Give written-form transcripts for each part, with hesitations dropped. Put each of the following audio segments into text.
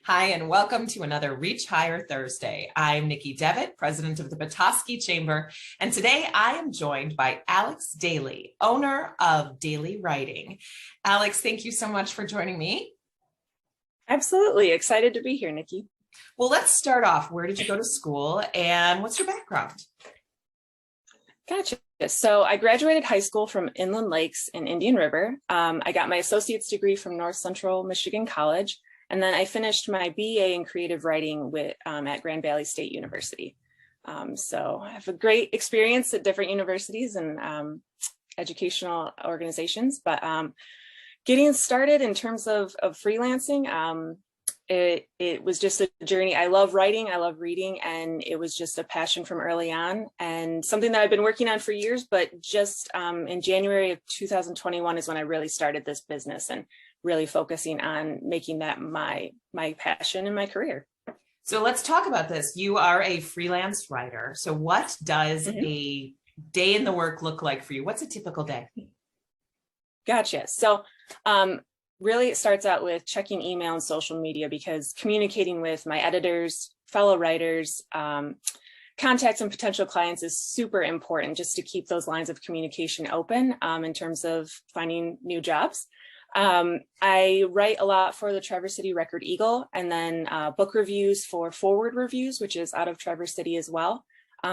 Hi, and welcome to another Reach Higher Thursday. I'm Nikki Devitt, president of the Petoskey Chamber, and today I am joined by Alex Dailey, owner of Dailey Writing. Alex, thank you so much for joining me. Absolutely. Excited to be here, Nikki. Well, let's start off. Where did you go to school and what's your background? Gotcha. So I graduated high school from Inland Lakes in Indian River. I got my associate's degree from North Central Michigan College. And then I finished my BA in creative writing at Grand Valley State University. So I have a great experience at different universities and educational organizations. But getting started in terms of freelancing, it was just a journey. I love writing, I love reading, and it was just a passion from early on and something that I've been working on for years. But just in January of 2021 is when I really started this business and really focusing on making that my passion and my career. So let's talk about this. You are a freelance writer. So what does a day in the work look like for you? What's a typical day? Gotcha. So really it starts out with checking email and social media, because communicating with my editors, fellow writers, contacts and potential clients is super important, just to keep those lines of communication open in terms of finding new jobs. I write a lot for the Traverse City Record Eagle, and then book reviews for Forward Reviews, which is out of Traverse City as well.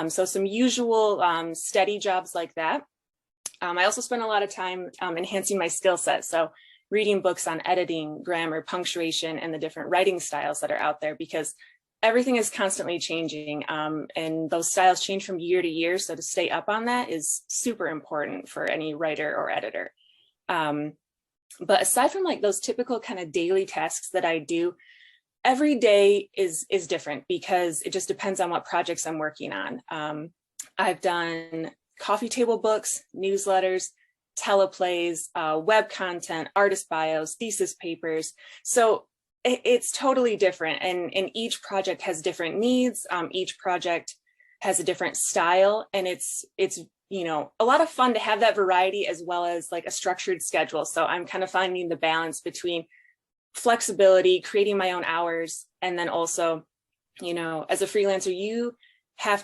So some usual steady jobs like that. I also spend a lot of time enhancing my skill set. So reading books on editing, grammar, punctuation, and the different writing styles that are out there, because everything is constantly changing and those styles change from year to year. So to stay up on that is super important for any writer or editor. But aside from like those typical kind of daily tasks that I do, every day is different, because it just depends on what projects I'm working on. I've done coffee table books, newsletters, teleplays, web content, artist bios, thesis papers. So it's totally different. And each project has different needs. Each project has a different style, and it's you know, a lot of fun to have that variety as well as like a structured schedule. So I'm kind of finding the balance between flexibility, creating my own hours, and then also, you know, as a freelancer,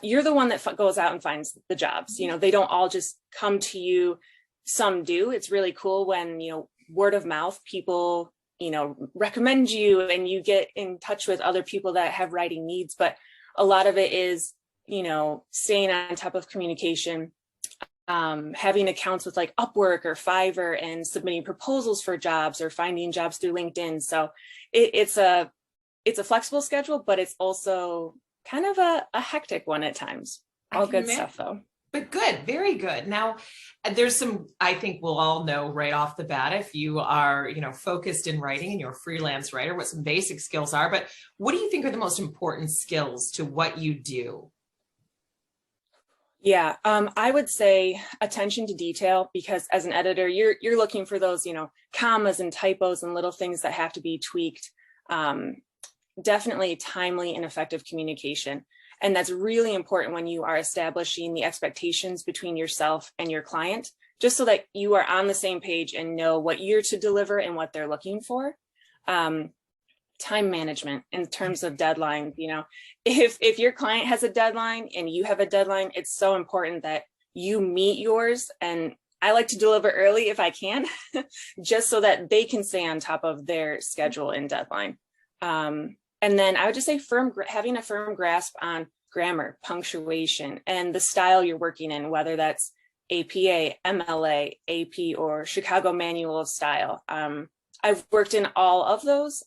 you're the one that goes out and finds the jobs. You know, they don't all just come to you. Some do. It's really cool when, you know, word of mouth, people, you know, recommend you and you get in touch with other people that have writing needs. But a lot of it is, you know, staying on top of communication, having accounts with like Upwork or Fiverr and submitting proposals for jobs or finding jobs through LinkedIn. So it's a flexible schedule, but it's also kind of a hectic one at times. All good stuff though. But good, very good. Now, there's some, I think we'll all know right off the bat, if you are, you know, focused in writing and you're a freelance writer, what some basic skills are. But what do you think are the most important skills to what you do? Yeah, I would say attention to detail, because as an editor, you're looking for those, you know, commas and typos and little things that have to be tweaked. Definitely timely and effective communication. And that's really important when you are establishing the expectations between yourself and your client, just so that you are on the same page and know what you're to deliver and what they're looking for. Time management in terms of deadlines. You know, if your client has a deadline and you have a deadline, it's so important that you meet yours. And I like to deliver early if I can, just so that they can stay on top of their schedule and deadline. And then I would just say having a firm grasp on grammar, punctuation, and the style you're working in, whether that's APA, MLA, AP, or Chicago Manual of Style. I've worked in all of those.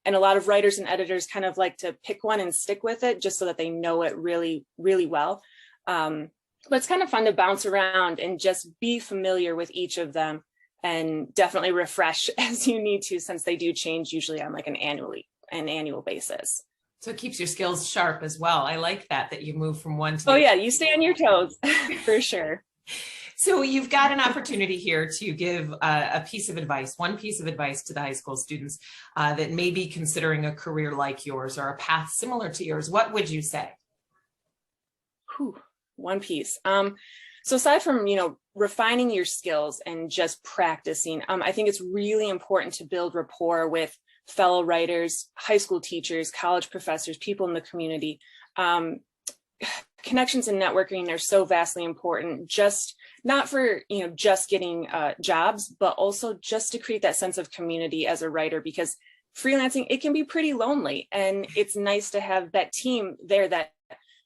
And a lot of writers and editors kind of like to pick one and stick with it just so that they know it really, really well. But it's kind of fun to bounce around and just be familiar with each of them, and definitely refresh as you need to, since they do change usually on like an annual basis. So it keeps your skills sharp as well. I like that you move from one to the other. Oh yeah, you stay on your toes for sure. So you've got an opportunity here to give a piece of advice, one piece of advice to the high school students that may be considering a career like yours or a path similar to yours. What would you say? One piece. So aside from, you know, refining your skills and just practicing, I think it's really important to build rapport with fellow writers, high school teachers, college professors, people in the community. Connections and networking are so vastly important, just not for, just getting jobs, but also just to create that sense of community as a writer, because freelancing, it can be pretty lonely, and it's nice to have that team there that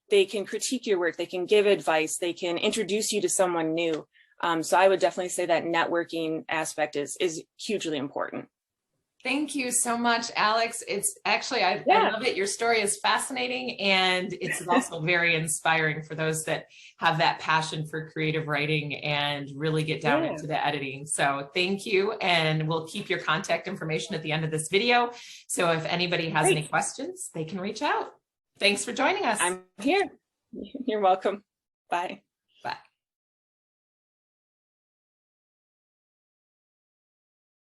they can critique your work, they can give advice, they can introduce you to someone new. So I would definitely say that networking aspect is hugely important. Thank you so much, Alex. It's actually, I love it. Your story is fascinating, and it's also very inspiring for those that have that passion for creative writing and really get down into the editing. So thank you. And we'll keep your contact information at the end of this video. So if anybody has any questions, they can reach out. Thanks for joining us. I'm here. You're welcome. Bye.